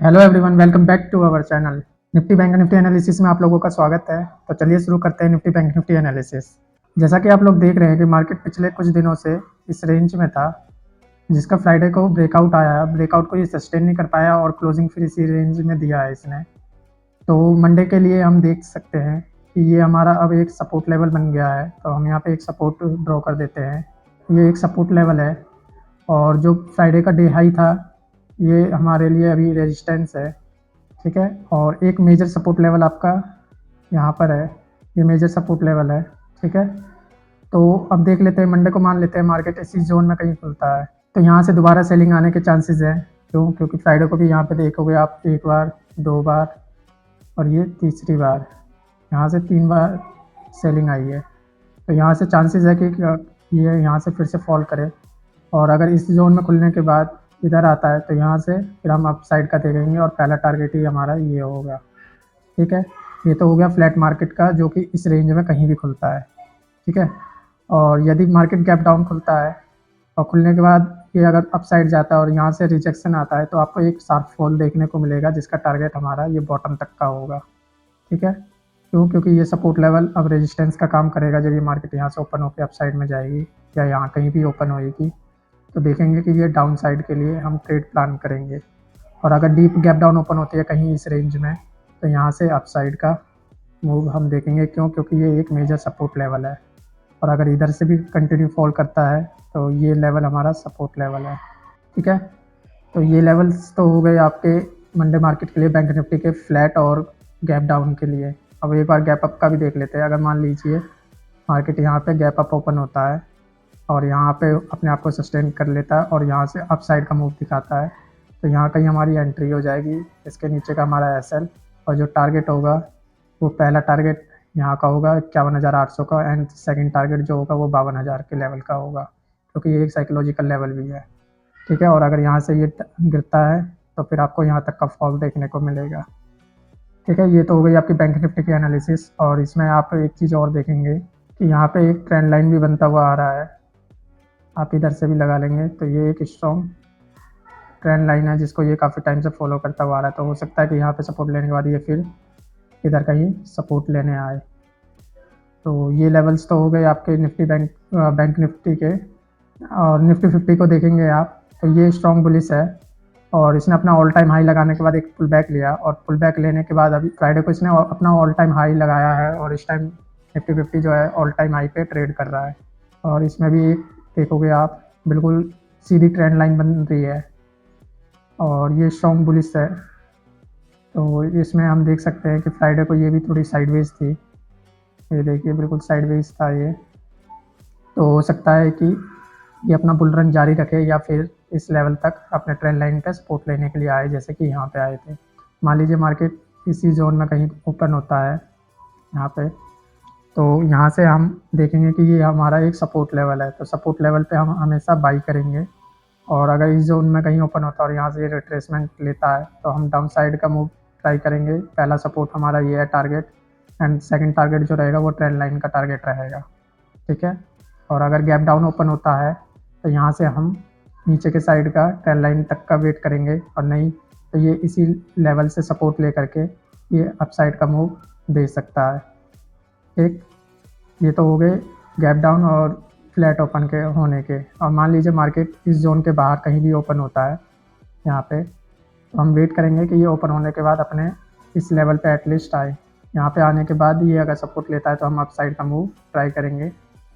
Hello everyone, welcome back to our channel. Nifty bank Nifty analysis में आप लोगों का स्वागत है। तो चलिए शुरू करते हैं निफ्टी बैंक निफ्टी एनालिसिस। जैसा कि आप लोग देख रहे हैं कि मार्केट पिछले कुछ दिनों से इस रेंज में था, जिसका फ्राइडे को ब्रेकआउट आया। ब्रेकआउट को ये सस्टेन नहीं कर पाया और क्लोजिंग फिर इसी रेंज में दिया है इसने। तो मंडे के लिए हम देख सकते हैं कि ये हमारा अब एक सपोर्ट लेवल बन गया है। तो हम यहाँ पे एक सपोर्ट ड्रॉ कर देते हैं। ये एक सपोर्ट लेवल है और जो फ्राइडे का डे हाई था ये हमारे लिए अभी रेजिस्टेंस है। ठीक है, और एक मेजर सपोर्ट लेवल आपका यहाँ पर है। ये मेजर सपोर्ट लेवल है। ठीक है, तो अब देख लेते हैं मंडे को। मान लेते हैं मार्केट इसी जोन में कहीं खुलता है तो यहाँ से दोबारा सेलिंग आने के चांसेस हैं। क्योंकि फ्राइडे को भी यहाँ पे देखोगे आप, एक बार, दो बार और ये तीसरी बार, यहाँ से 3 बार सेलिंग आई है। तो यहाँ से चांसेस है कि ये यहाँ से फिर से फॉल करे और अगर इस जोन में खुलने के बाद इधर आता है तो यहाँ से फिर हम अप साइड का देखेंगे और पहला टारगेट ही हमारा ये होगा। ठीक है, ये तो हो गया फ्लैट मार्केट का, जो कि इस रेंज में कहीं भी खुलता है। ठीक है, और यदि मार्केट गैप डाउन खुलता है और खुलने के बाद ये अगर अप साइड जाता है और यहाँ से रिजेक्शन आता है तो आपको एक शार्प फॉल देखने को मिलेगा, जिसका टारगेट हमारा ये बॉटम तक का होगा। ठीक है, क्योंकि ये सपोर्ट लेवल अब रेजिस्टेंस का काम करेगा। जब ये मार्केट यहाँ से ओपन होकर अप साइड में जाएगी या यहाँ कहीं भी ओपन होएगी तो देखेंगे कि ये डाउन साइड के लिए हम ट्रेड प्लान करेंगे। और अगर डीप गैप डाउन ओपन होती है कहीं इस रेंज में तो यहाँ से अप साइड का मूव हम देखेंगे। क्योंकि ये एक मेजर सपोर्ट लेवल है और अगर इधर से भी कंटिन्यू फॉल करता है तो ये लेवल हमारा सपोर्ट लेवल है। ठीक है, तो ये लेवल्स तो हो गए आपके मंडे मार्केट के लिए, बैंक निफ्टी के फ्लैट और गैप डाउन के लिए। अब एक बार गैप अप का भी देख लेते हैं। अगर मान लीजिए मार्केट यहाँ पे गैप अप ओपन होता है और यहाँ पे अपने आप को सस्टेन कर लेता है और यहाँ से अप साइड का मूव दिखाता है तो यहाँ कहीं हमारी एंट्री हो जाएगी। इसके नीचे का हमारा एसएल और जो टारगेट होगा वो पहला टारगेट यहाँ का होगा 51,800 का एंड सेकंड टारगेट जो होगा वो 52,000 के लेवल का होगा, क्योंकि ये एक साइकोलॉजिकल लेवल भी है। ठीक है, और अगर यहाँ से ये गिरता है तो फिर आपको यहाँ तक का फॉल देखने को मिलेगा। ठीक है, ये तो हो गई आपकी बैंक निफ्टी की एनालिसिस। और इसमें आप एक चीज़ और देखेंगे कि यहाँ पे एक ट्रेंड लाइन भी बनता हुआ आ रहा है। आप इधर से भी लगा लेंगे तो ये एक स्ट्रॉन्ग ट्रेंड लाइन है जिसको ये काफ़ी टाइम से फॉलो करता हुआ आ रहा है। तो हो सकता है कि यहाँ पे सपोर्ट लेने के बाद ये फिर इधर कहीं सपोर्ट लेने आए। तो ये लेवल्स तो हो गए आपके निफ्टी बैंक निफ्टी के। और निफ्टी 50 को देखेंगे आप तो ये स्ट्रॉन्ग बुलिश है और इसने अपना ऑल टाइम हाई लगाने के बाद एक पुल बैक लिया और पुल बैक लेने के बाद अभी फ्राइडे को इसने अपना ऑल टाइम हाई लगाया है और इस टाइम निफ्टी 50 जो है ऑल टाइम हाई पे ट्रेड कर रहा है। और इसमें भी एक देखोगे आप, बिल्कुल सीधी ट्रेंड लाइन बन रही है और ये स्ट्रॉन्ग बुलिश है। तो इसमें हम देख सकते हैं कि फ्राइडे को ये भी थोड़ी साइडवेज थी। ये देखिए बिल्कुल साइडवेज था ये। तो हो सकता है कि ये अपना बुल रन जारी रखे या फिर इस लेवल तक अपने ट्रेंड लाइन पे सपोर्ट लेने के लिए आए, जैसे कि यहाँ पे आए थे। मान लीजिए मार्केट इसी जोन में कहीं ओपन होता है यहाँ पे, तो यहाँ से हम देखेंगे कि ये हमारा एक सपोर्ट लेवल है। तो सपोर्ट लेवल पे हम हमेशा बाई करेंगे और अगर इस जोन में कहीं ओपन होता है और यहाँ से ये रिट्रेसमेंट लेता है तो हम डाउन साइड का मूव ट्राई करेंगे। पहला सपोर्ट हमारा ये है टारगेट एंड सेकंड टारगेट जो रहेगा वो ट्रेंड लाइन का टारगेट रहेगा। ठीक है, और अगर गैप डाउन ओपन होता है तो यहाँ से हम नीचे के साइड का ट्रेंड लाइन तक का वेट करेंगे और नहीं तो ये इसी लेवल से सपोर्ट ले करके ये अप साइड का मूव दे सकता है। ठीक, ये तो हो गए गैप डाउन और फ्लैट ओपन के होने के। और मान लीजिए मार्केट इस जोन के बाहर कहीं भी ओपन होता है यहाँ पे, तो हम वेट करेंगे कि ये ओपन होने के बाद अपने इस लेवल पे एटलीस्ट आए। यहाँ पे आने के बाद ये अगर सपोर्ट लेता है तो हम अप साइड का मूव ट्राई करेंगे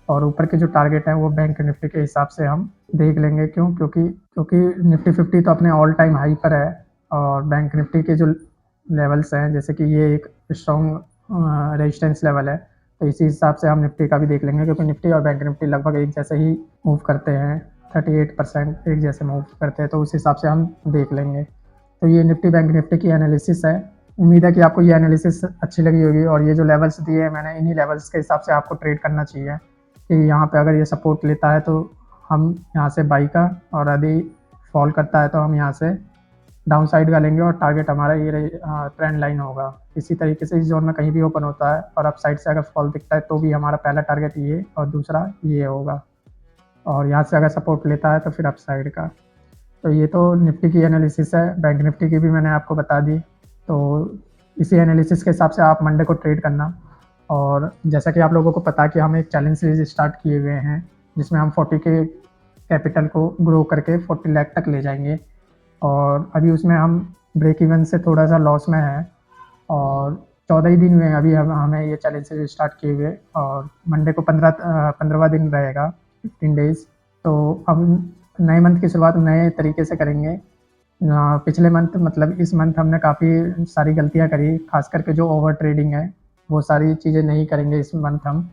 और ऊपर के जो टारगेट है वो बैंक निफ्टी के हिसाब से हम देख लेंगे। क्योंकि निफ्टी 50 तो अपने ऑल टाइम हाई पर है और बैंक निफ्टी के जो लेवल्स हैं, जैसे कि ये एक स्ट्रॉन्ग रेजिस्टेंस लेवल है, तो इसी हिसाब से हम निफ्टी का भी देख लेंगे। क्योंकि निफ्टी और बैंक निफ्टी लगभग एक जैसे ही मूव करते हैं, 38% एक जैसे मूव करते हैं, तो उस हिसाब से हम देख लेंगे। तो ये निफ्टी बैंक निफ्टी की एनालिसिस है। उम्मीद है कि आपको ये एनालिसिस अच्छी लगी होगी और ये जो लेवल्स दिए हैं मैंने, इन्हीं लेवल्स के हिसाब से आपको ट्रेड करना चाहिए कि यहाँ पे अगर ये सपोर्ट लेता है तो हम यहाँ से बाई का, और यदि फॉल करता है तो हम यहाँ से डाउन साइड का लेंगे और टारगेट हमारा ये ट्रेंड लाइन होगा। इसी तरीके से इस जोन में कहीं भी ओपन होता है और अप साइड से अगर फॉल दिखता है तो भी हमारा पहला टारगेट ये और दूसरा ये होगा, और यहाँ से अगर सपोर्ट लेता है तो फिर अप साइड का। तो ये तो निफ्टी की एनालिसिस है, बैंक निफ्टी की भी मैंने आपको बता दी। तो इसी एनालिसिस के हिसाब से आप मंडे को ट्रेड करना। और जैसा कि आप लोगों को पता है कि हम एक चैलेंज सीरीज स्टार्ट किए हुए हैं, जिसमें हम 40 के कैपिटल को ग्रो करके 40 लाख तक ले जाएंगे। और अभी उसमें हम ब्रेक इवन से थोड़ा सा लॉस में है, और 14 ही दिन हुए हैं अभी हमें ये चैलेंज सीरीज स्टार्ट किए हुए। और मंडे को 15वां दिन रहेगा, 15 डेज। तो अब नए मंथ की शुरुआत नए तरीके से करेंगे। पिछले मंथ मतलब इस मंथ हमने काफ़ी सारी गलतियां करी, खास करके जो ओवर ट्रेडिंग है वो सारी चीज़ें नहीं करेंगे इस मंथ हम।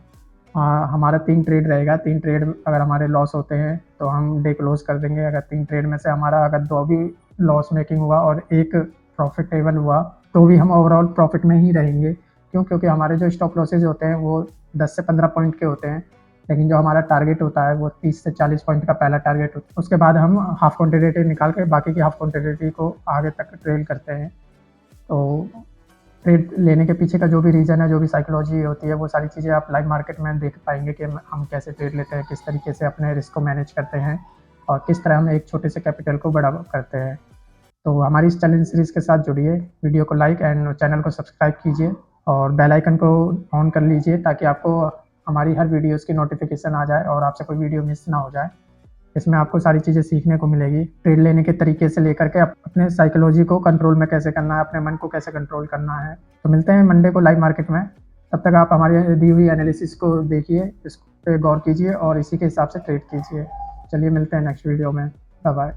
हमारा 3 ट्रेड रहेगा, 3 ट्रेड अगर हमारे लॉस होते हैं तो हम डे क्लोज कर देंगे। अगर 3 ट्रेड में से हमारा अगर 2 भी लॉस मेकिंग हुआ और 1 प्रॉफिटेबल हुआ, तो भी हम ओवरऑल प्रॉफिट में ही रहेंगे। क्यों? क्योंकि हमारे जो स्टॉप लॉसेज होते हैं वो 10 से 15 पॉइंट के होते हैं, लेकिन जो हमारा टारगेट होता है वो 30 से 40 पॉइंट का पहला टारगेट होता है। उसके बाद हम हाफ क्वांटिटी निकाल के बाकी की हाफ क्वांटिटी को आगे तक ट्रेल करते हैं। तो ट्रेड लेने के पीछे का जो भी रीज़न है, जो भी साइकोलॉजी होती है, वो सारी चीज़ें आप लाइव मार्केट में देख पाएंगे कि हम कैसे ट्रेड लेते हैं, किस तरीके से अपने रिस्क को मैनेज करते हैं, और किस तरह हम एक छोटे से कैपिटल को बड़ा करते हैं। तो हमारी इस चैलेंज सीरीज़ के साथ जुड़िए, वीडियो को लाइक एंड चैनल को सब्सक्राइब कीजिए, और बेल आइकन को ऑन कर लीजिए ताकि आपको हमारी हर वीडियोज़ की नोटिफिकेशन आ जाए और आपसे कोई वीडियो मिस ना हो जाए। इसमें आपको सारी चीज़ें सीखने को मिलेगी, ट्रेड लेने के तरीके से लेकर के अपने साइकोलॉजी को कंट्रोल में कैसे करना है, अपने मन को कैसे कंट्रोल करना है। तो मिलते हैं मंडे को लाइव मार्केट में। तब तक आप हमारी दी हुई एनालिसिस को देखिए, इस पे गौर कीजिए और इसी के हिसाब से ट्रेड कीजिए। चलिए मिलते हैं नेक्स्ट वीडियो में। Bye bye.